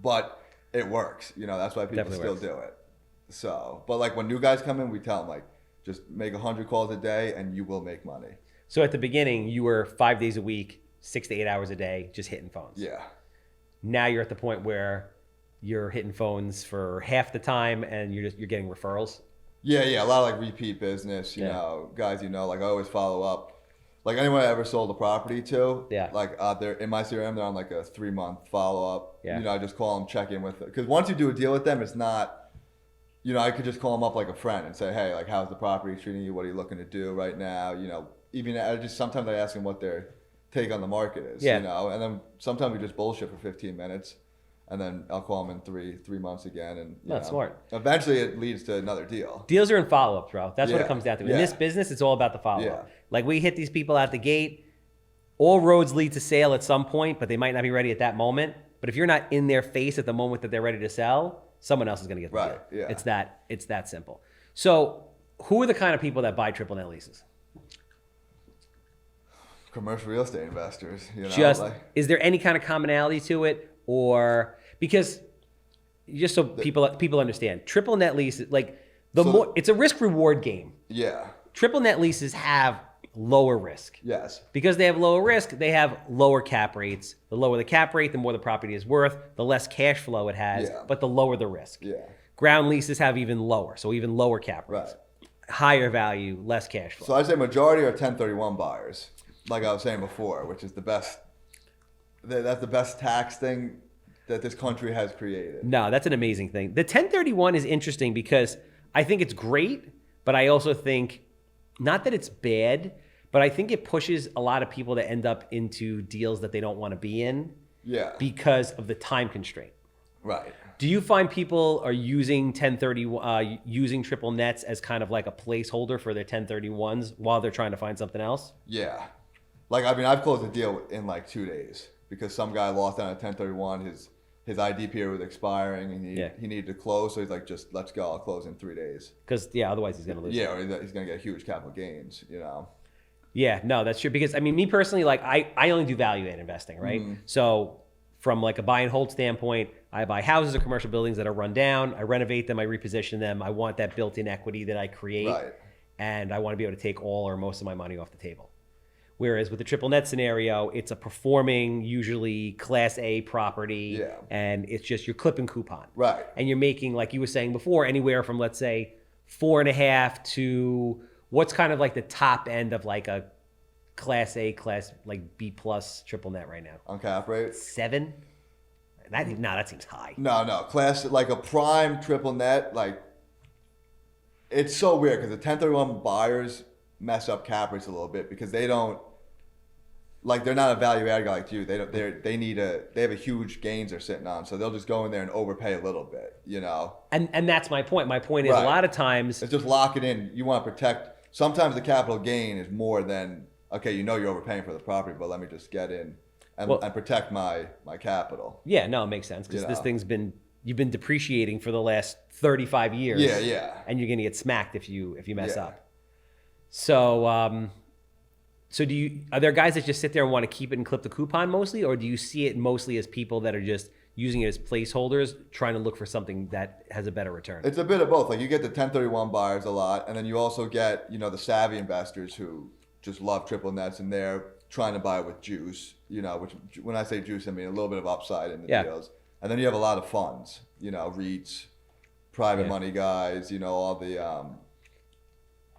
But it works. You know, that's why people Definitely still works. do it. So, but like when new guys come in, we tell them like, just make 100 calls a day and you will make money. So at the beginning, you were 5 days a week, 6 to 8 hours a day, just hitting phones. Yeah. Now you're at the point where you're hitting phones for half the time and you're getting referrals. Yeah, a lot of like repeat business, you Yeah. know, guys, you know, like I always follow up. Like anyone I ever sold a property to, Yeah. like they're in my CRM, they're on like a 3-month follow up. Yeah. You know, I just call them, check in with it. Because once you do a deal with them, it's not, you know, I could just call them up like a friend and say, hey, like how's the property treating you? What are you looking to do right now? You know, even sometimes I ask them what their take on the market is, Yeah. you know, and then sometimes we just bullshit for 15 minutes. And then I'll call them in three months again, and you That's know, smart. Eventually, it leads to another deal. Deals are in follow-ups, bro. That's what it Yeah. comes down to. In Yeah. this business, it's all about the follow-up. Yeah. Like we hit these people out the gate. All roads lead to sale at some point, but they might not be ready at that moment. But if you're not in their face at the moment that they're ready to sell, someone else is going to get the Right, deal. yeah. It's that simple. So who are the kind of people that buy triple net leases? Commercial real estate investors, you know, Just like, is there any kind of commonality to it, or because just so people understand, triple net lease like it's a risk reward game. yeah, Triple net leases have lower risk. yes, Because they have lower risk, they have lower cap rates. The lower the cap rate, the more the property is worth, the less cash flow it has, Yeah. but the lower the risk. yeah, Ground leases have even lower, so even lower cap rates. right. Higher value, less cash flow. So I'd say majority are 1031 buyers, like I was saying before, which is the best. That's the best tax thing that this country has created. No, that's an amazing thing. The 1031 is interesting because I think it's great, but I also think, not that it's bad, but I think it pushes a lot of people to end up into deals that they don't want to be in Yeah, because of the time constraint. right. Do you find people are using 1030 using triple nets as kind of like a placeholder for their 1031s while they're trying to find something else? Yeah, like I mean, I've closed a deal in like 2 days because some guy lost out on a 1031. His ID period was expiring and he needed to close, so he's like, just let's go. I'll close in 3 days. Because otherwise he's gonna lose. Yeah, or he's gonna get huge capital gains, you know. Yeah, no, that's true. Because I mean, me personally, like I only do value add investing, right? So from like a buy and hold standpoint, I buy houses or commercial buildings that are run down. I renovate them. I reposition them. I want that built-in equity that I create, Right. and I want to be able to take all or most of my money off the table. Whereas with the triple net scenario, it's a performing, usually Class A property, Yeah. and it's just you're clipping coupon, Right. and you're making, like you were saying before, anywhere from let's say 4.5 to what's kind of like the top end of like a Class A, like B plus triple net right now. On cap rate. 7? That seems high. No, class like a prime triple net, like it's so weird because the 1031 buyers mess up cap rates a little bit because they don't like they're not a value add guy like you. They have a huge gains they're sitting on, so they'll just go in there and overpay a little bit, you know. And that's my point. My point is Right. a lot of times, It's just lock it in. You want to protect. Sometimes the capital gain is more than okay. You know you're overpaying for the property, but let me just get in and protect my capital. yeah, no, it makes sense because You this know. thing's you've been depreciating for the last 35 years. Yeah. And you're gonna get smacked if you mess Yeah. up. So so are there guys that just sit there and want to keep it and clip the coupon mostly, or do you see it mostly as people that are just using it as placeholders, trying to look for something that has a better return? It's a bit of both. Like you get the 1031 buyers a lot, and then you also get, you know, the savvy investors who just love triple nets and they're trying to buy it with juice, you know, which when I say juice, I mean a little bit of upside in the Yeah. deals. And then you have a lot of funds, you know, REITs, private money guys, you know, all the,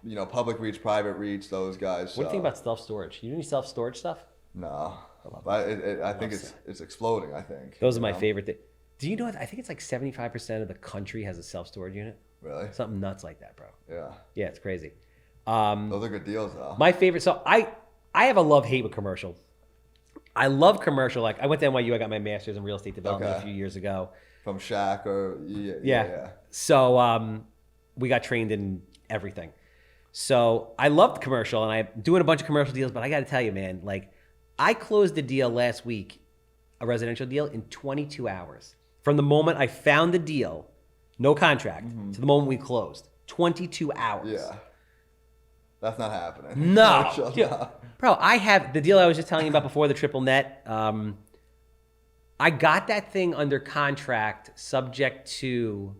you know, public REITs, private REITs, those guys. What do you think about self-storage? You do any self-storage stuff? No, but I think it's exploding. I think Those are you my know? favorite thing. Do you know, I think it's like 75% of the country has a self-storage unit. Really? Something nuts like that, bro. Yeah, Yeah, it's crazy. those are good deals though. My favorite, so I have a love-hate with commercial. I love commercial. Like I went to NYU, I got my master's in real estate development a Okay. few years ago. From Shaq or yeah. So we got trained in everything. So I loved commercial, and I'm doing a bunch of commercial deals, but I got to tell you, man, like I closed a deal last week, a residential deal, in 22 hours. From the moment I found the deal, no contract, to the moment we closed. 22 hours. Yeah. That's not happening. No. Commercial, Dude, no. bro, I have the deal I was just telling you about before, the triple net. I got that thing under contract subject to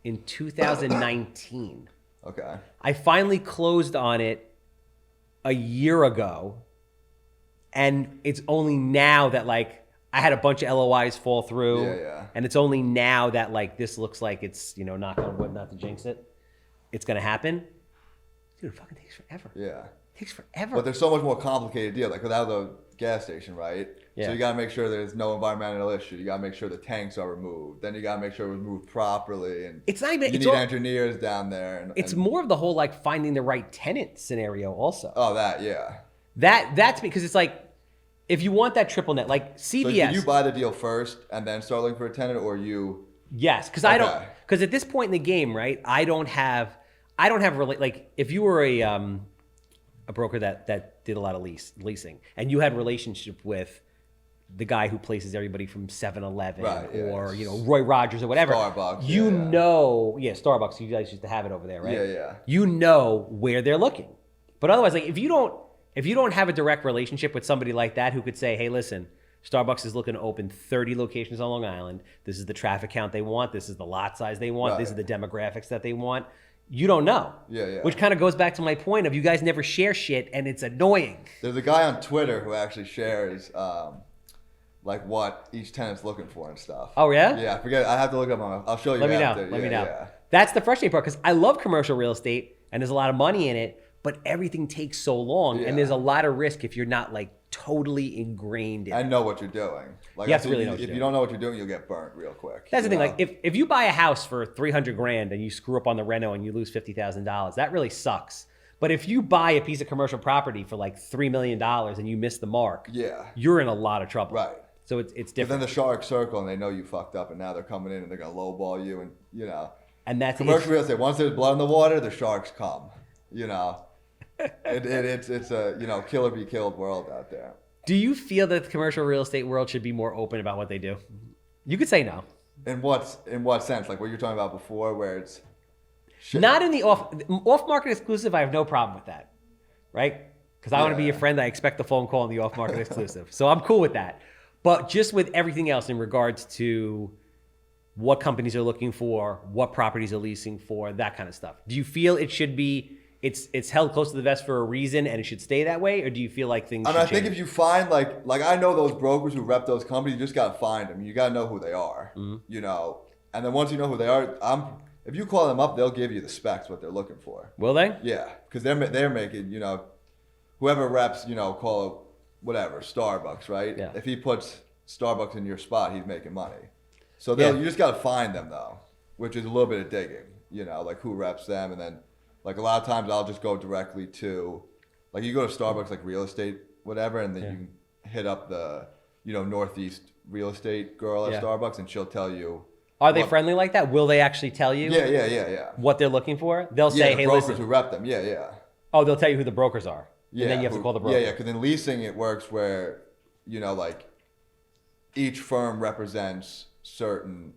in 2019. Okay. I finally closed on it a year ago, and it's only now that like I had a bunch of LOIs fall through, Yeah. and it's only now that like this looks like it's, you know, knock on wood, not to jinx it, it's gonna happen. Dude, it fucking takes forever. Yeah. It takes forever. But there's so much more complicated deal, like without the gas station, right? Yeah. So you gotta make sure there's no environmental issue. You gotta make sure the tanks are removed. Then you gotta make sure it was moved properly, and It's not even. you It's need all, engineers down there. And It's more of the whole like finding the right tenant scenario also. Oh, that, yeah. That's because it's like if you want that triple net, like So CVS. did you buy the deal first and then start looking for a tenant, or you? Yes, because Okay. because at this point in the game, right? I don't have like if you were a broker that did a lot of leasing, and you had a relationship with the guy who places everybody from 7-Eleven Right, yeah. or you know Roy Rogers or whatever. Starbucks, You yeah. know, Starbucks. You guys used to have it over there, right? Yeah. You know where they're looking, but otherwise, like if you don't have a direct relationship with somebody like that who could say, hey, listen, Starbucks is looking to open 30 locations on Long Island. This is the traffic count they want. This is the lot size they want. These are the demographics that they want. You don't know. Yeah. Which kind of goes back to my point of you guys never share shit, and it's annoying. There's a guy on Twitter who actually shares like what each tenant's looking for and stuff. Oh, yeah? Yeah, I forget. I have to look up on. I'll show you. Let me know. after. Let me know. Yeah. That's the frustrating part because I love commercial real estate and there's a lot of money in it, but everything takes so long Yeah. and there's a lot of risk if you're not like totally ingrained in I it. know what you're doing. Like, You have I to think really know what if you're you don't know what you're doing, you'll get burnt real quick. That's the you thing. know? Like if you buy a house for $300,000 and you screw up on the reno and you lose $50,000, that really sucks. But if you buy a piece of commercial property for like $3 million and you miss the mark, Yeah. you're in a lot of trouble. Right. So it's But then different. the shark circle, and they know you fucked up, and now they're coming in and they're gonna lowball you, and you know. And that's Commercial real estate. Once there's blood in the water, the sharks come. You know, it's a kill or be killed world out there. Do you feel that the commercial real estate world should be more open about what they do? You could say no. In what sense? Like what you were talking about before, where it's shit. Not in the off-market exclusive. I have no problem with that, right? Because I want to be Yeah. your friend. I expect the phone call on the off-market exclusive. So I'm cool with that. But just with everything else in regards to what companies are looking for, what properties are leasing for, that kind of stuff. Do you feel it should be, it's held close to the vest for a reason and it should stay that way? Or do you feel like things And should I think change? if you find like I know those brokers who rep those companies, you just gotta find them. You gotta know who they are. Mm-hmm. You know, and then once you know who they are, if you call them up, they'll give you the specs what they're looking for. Will they? Yeah, because they're making, whoever reps, call it whatever, Starbucks, right? Yeah. If he puts Starbucks in your spot, he's making money. So Yeah. you just got to find them though, which is a little bit of digging, like who reps them. And then like a lot of times I'll just go directly to, like you go to Starbucks, like real estate, whatever, and then you can hit up the, Northeast real estate girl at Yeah. Starbucks and she'll tell you. Are they what- friendly like that? Will they actually tell you Yeah. what they're looking for? They'll Yeah, say, the hey, brokers listen. who rep them. Yeah. Oh, they'll tell you who the brokers are. Yeah, And then you have to call the broker. Yeah, because in leasing it works where, like each firm represents certain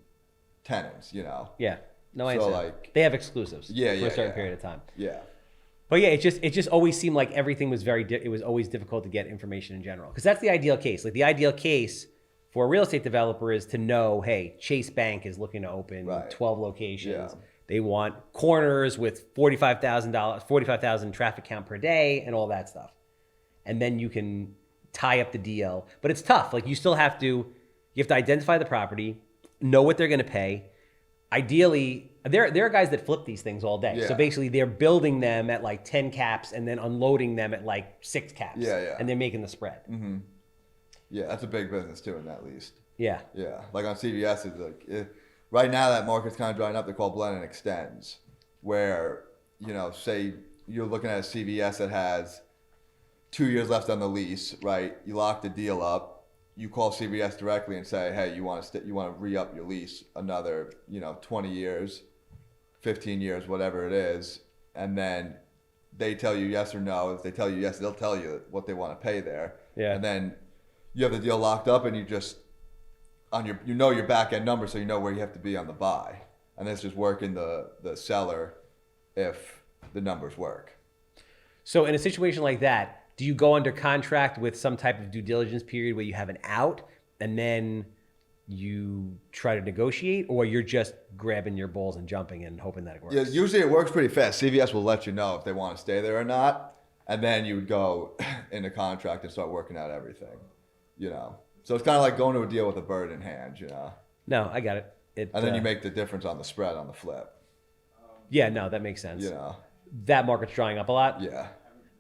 tenants, Yeah. No, I So, understand. like- They have exclusives Yeah, for a certain yeah. period of time. Yeah. But yeah, it just always seemed like everything was it was always difficult to get information in general. Because that's the ideal case. Like the ideal case for a real estate developer is to know, hey, Chase Bank is looking to open Right. 12 locations. Yeah. They want corners with $45,000 traffic count per day and all that stuff. And then you can tie up the deal. But it's tough. Like you have to identify the property, know what they're going to pay. Ideally, there are guys that flip these things all day. Yeah. So basically they're building them at like 10 caps and then unloading them at like 6 caps. Yeah. And they're making the spread. Yeah, that's a big business too, in that least. Yeah. Yeah, like on CVS, it's like right now that market's kind of drying up. They're called blend and extends, where say you're looking at a CVS that has 2 years left on the lease, right? You lock the deal up. You call CVS directly and say, hey, you want to re-up your lease another 20 years 15 years, whatever it is, and then they tell you yes or no. If they tell you yes, they'll tell you what they want to pay there. Yeah. And then you have the deal locked up, and you just your back end number, so you know where you have to be on the buy, and it's just working the seller if the numbers work. So in a situation like that, do you go under contract with some type of due diligence period where you have an out and then you try to negotiate, or you're just grabbing your balls and jumping and hoping that it works? Yeah, usually it works pretty fast. CVS will let you know if they want to stay there or not, and then you would go into contract and start working out everything, So it's kind of like going to a deal with a bird in hand, No, I got it. And then you make the difference on the spread on the flip, Yeah, no, that makes sense. you know. That market's drying up a lot. Yeah.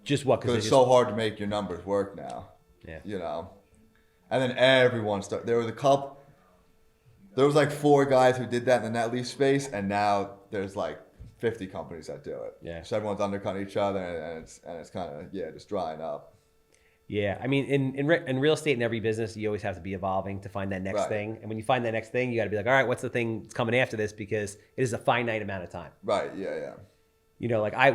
Just what? Because it's so hard to make your numbers work now. Yeah. And then everyone started. There was like 4 guys who did that in the net lease space, and now there's like 50 companies that do it. Yeah. So everyone's undercutting each other, and it's kind of just drying up. Yeah, I mean, in real estate, in every business, you always have to be evolving to find that next Right. thing. And when you find that next thing, you got to be like, all right, what's the thing that's coming after this? Because it is a finite amount of time. Right. Yeah.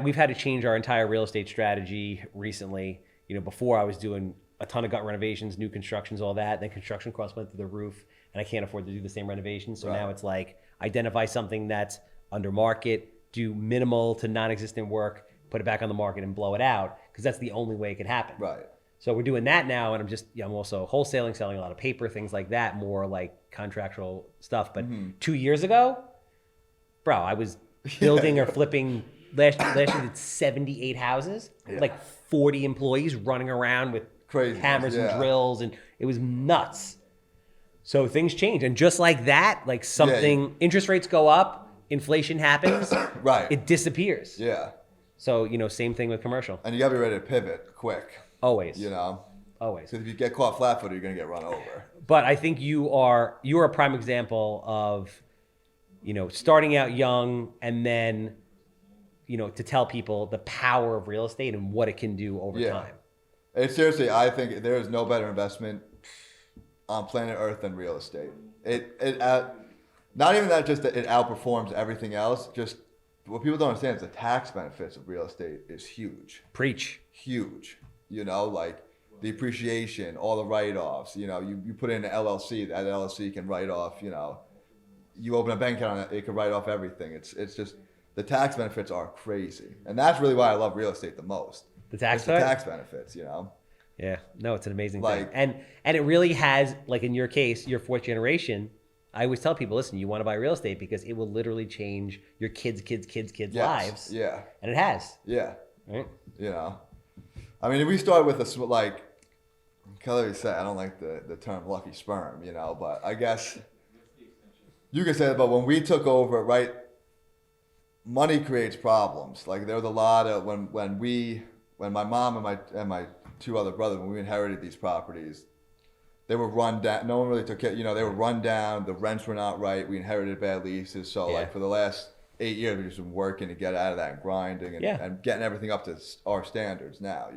We've had to change our entire real estate strategy recently. Before I was doing a ton of gut renovations, new constructions, all that. Then construction costs went through the roof, and I can't afford to do the same renovations. So Right. now it's like identify something that's under market, do minimal to non-existent work, put it back on the market, and blow it out, because that's the only way it could happen. Right. So we're doing that now, and I'm also wholesaling, selling a lot of paper, things like that, more like contractual stuff. But 2 years ago, bro, I was building or flipping. Last year did 78 houses, like 40 employees running around with Crazy. hammers and drills, and it was nuts. So things change, and just like that, like something, interest rates go up, inflation happens, Right. it disappears. Yeah. So same thing with commercial. And you gotta be ready to pivot quick. Always. Because Always. if you get caught flat-footed, you're gonna get run over. But I think you're a prime example of, starting out young and then, to tell people the power of real estate and what it can do over time. And seriously, I think there is no better investment on planet Earth than real estate. Not even that, just that it outperforms everything else. Just what people don't understand is the tax benefits of real estate is huge. Preach. Huge. Like the appreciation, all the write-offs. You put in an LLC, that LLC can write off. You open a bank account, it can write off everything. It's just the tax benefits are crazy, and that's really why I love real estate the most. The tax It's the tax benefits. Yeah, no, it's an amazing Like- thing. And it really has, like in your case, your 4th generation, I always tell people, listen, you want to buy real estate because it will literally change your kids' Yes. lives. Yeah. And it has. Yeah. Right? I mean, we started with like Kelly said, I don't like the term lucky sperm, but I guess you can say that. But when we took over, right, money creates problems. Like there was a lot of when my mom and my 2 other brothers, when we inherited these properties, they were run down. No one really took care. They were run down. The rents were not right. We inherited bad leases. So like for the last 8 years, we've just been working to get out of that and grinding and getting everything up to our standards now.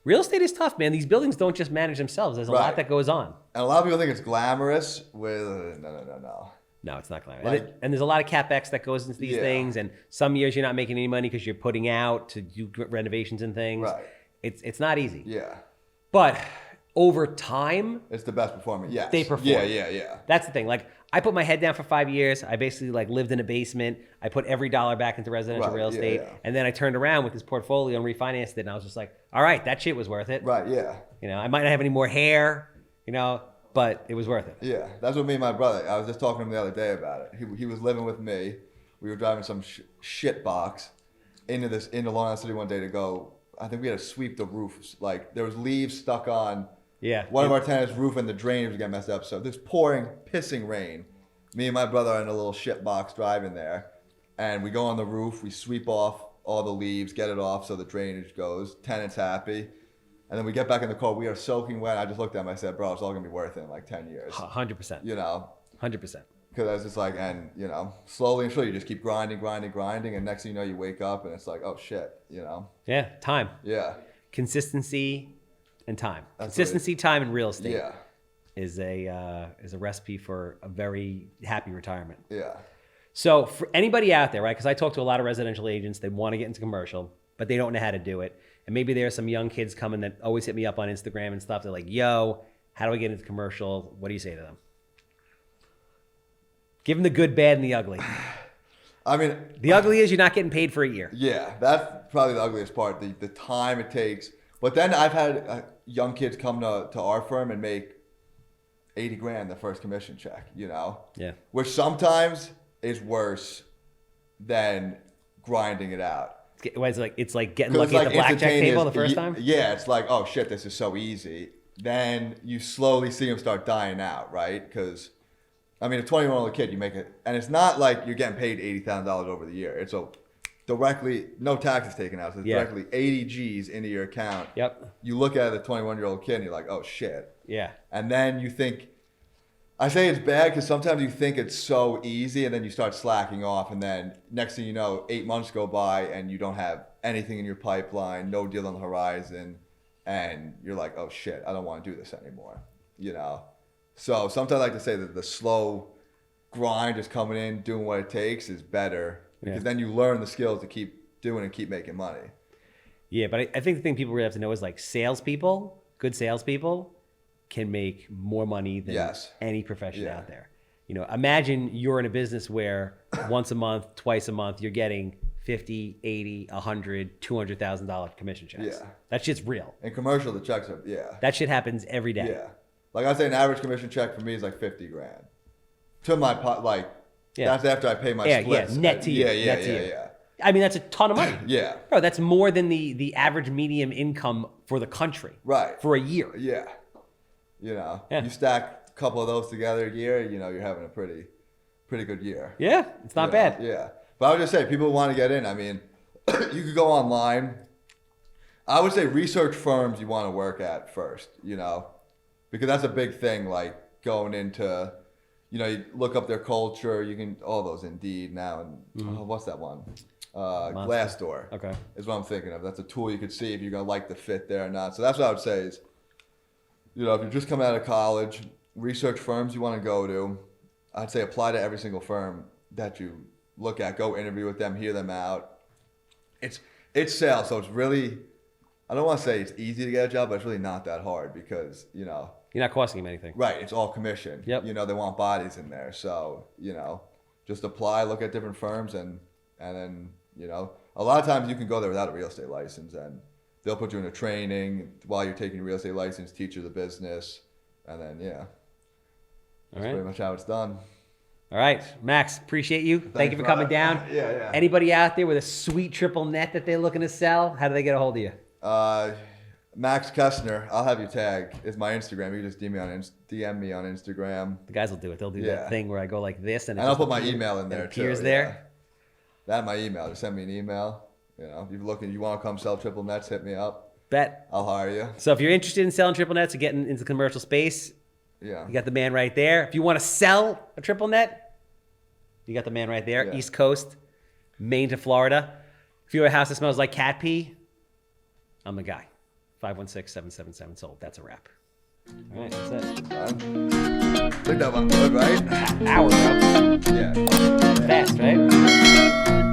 Real estate is tough, man. These buildings don't just manage themselves. There's a lot that goes on. And a lot of people think it's glamorous. No. No, it's not glamorous. And there's a lot of CapEx that goes into these things. And some years you're not making any money because you're putting out to do renovations and things. Right. It's not easy. Yeah. But over time, it's the best performing. Yes. They perform. Yeah. That's the thing. Like I put my head down for 5 years. I basically lived in a basement. I put every dollar back into residential real estate. And then I turned around with this portfolio and refinanced it. And I was just like, all right, that shit was worth it. Right. Yeah. I might not have any more hair, but it was worth it. Yeah. That's what me and my brother, I was just talking to him the other day about it. He was living with me. We were driving some shit box into Long Island City one day to go. I think we had to sweep the roofs. Like there was leaves stuck on one of our tenants' roof, and the drainage was getting messed up. So this pouring, pissing rain. Me and my brother are in a little shit box driving there, and we go on the roof. We sweep off all the leaves, get it off so the drainage goes. Tenant's happy, and then we get back in the car. We are soaking wet. I just looked at him. I said, "Bro, it's all gonna be worth it in like 10 years." 100%. 100%. Because I was just like, and slowly and surely you just keep grinding, and next thing you know, you wake up and it's like, oh shit, Yeah, time. Yeah. Consistency and time. Consistency, time, and real estate. Yeah. Is a recipe for a very happy retirement. Yeah. So for anybody out there, right? Because I talk to a lot of residential agents, they want to get into commercial, but they don't know how to do it. And maybe there are some young kids coming that always hit me up on Instagram and stuff. They're like, yo, how do I get into commercial? What do you say to them? Give them the good, bad, and the ugly. I mean, the ugly is you're not getting paid for a year. Yeah, that's probably the ugliest part, the time it takes. But then I've had young kids come to our firm and make 80 grand the first commission check, Yeah. Which sometimes is worse than grinding it out. It's like getting lucky at the blackjack table the first time? Yeah, it's like, oh shit, this is so easy. Then you slowly see them start dying out, right? Because, I mean, a 21-year-old kid, you make it, and it's not like you're getting paid $80,000 over the year. It's directly, no taxes taken out. So it's directly 80 G's into your account. Yep. You look at the 21-year-old kid and you're like, oh shit. Yeah. And then you think, I say it's bad because sometimes you think it's so easy and then you start slacking off, and then next thing you know, 8 months go by and you don't have anything in your pipeline, no deal on the horizon, and you're like, oh shit, I don't want to do this anymore, So sometimes I like to say that the slow grind, just coming in, doing what it takes, is better because then you learn the skills to keep doing and keep making money. Yeah, but I think the thing people really have to know is like salespeople, good salespeople, can make more money than any profession out there. Imagine you're in a business where once a month, twice a month, you're getting $50, $80, $100, $200,000 commission checks. Yeah. That shit's real. In commercial, the checks are, That shit happens every day. Yeah. Like I say, an average commission check for me is like 50 grand. To my pot, that's after I pay my splits. Yeah, net to you. Yeah. I mean, that's a ton of money. Yeah. Bro, that's more than the average median income for the country. Right. For a year. Yeah. You stack a couple of those together a year, you're having a pretty good year. Yeah, it's not bad. Yeah. But I would just say, people who want to get in, I mean, you could go online. I would say research firms you want to work at first, because that's a big thing, like going into, you look up their culture, you can, all those Indeed now, and what's that one? Glassdoor. Okay. Is what I'm thinking of. That's a tool you could see if you're going to like the fit there or not. So that's what I would say is, if you're just coming out of college, research firms you want to go to, I'd say apply to every single firm that you look at. Go interview with them, hear them out. It's sales, so it's really, I don't want to say it's easy to get a job, but it's really not that hard because, You're not costing them anything. Right, it's all commission. Yep. They want bodies in there. So, just apply, look at different firms, and then, a lot of times you can go there without a real estate license, and they'll put you in a training while you're taking your real estate license, teach you the business, and then, that's pretty much how it's done. All right, Max, appreciate you. Thank you for coming down. Yeah. Anybody out there with a sweet triple net that they're looking to sell, how do they get a hold of you? Max Kaestner, I'll have you tag, is my Instagram. You just DM me on Instagram. The guys will do it. They'll do that thing where I go like this, and I'll put my email in there too. Appears there. That my email. Just send me an email. If you're looking, you want to come sell triple nets, hit me up. Bet. I'll hire you. So if you're interested in selling triple nets or getting into the commercial space, you got the man right there. If you want to sell a triple net, you got the man right there. Yeah. East Coast, Maine to Florida. If you're a house that smells like cat pee, I'm the guy. 516-777-SOLD. That's a wrap. All right, that's it. I think that one good, right? Hour, bro. Yeah. Fast, right?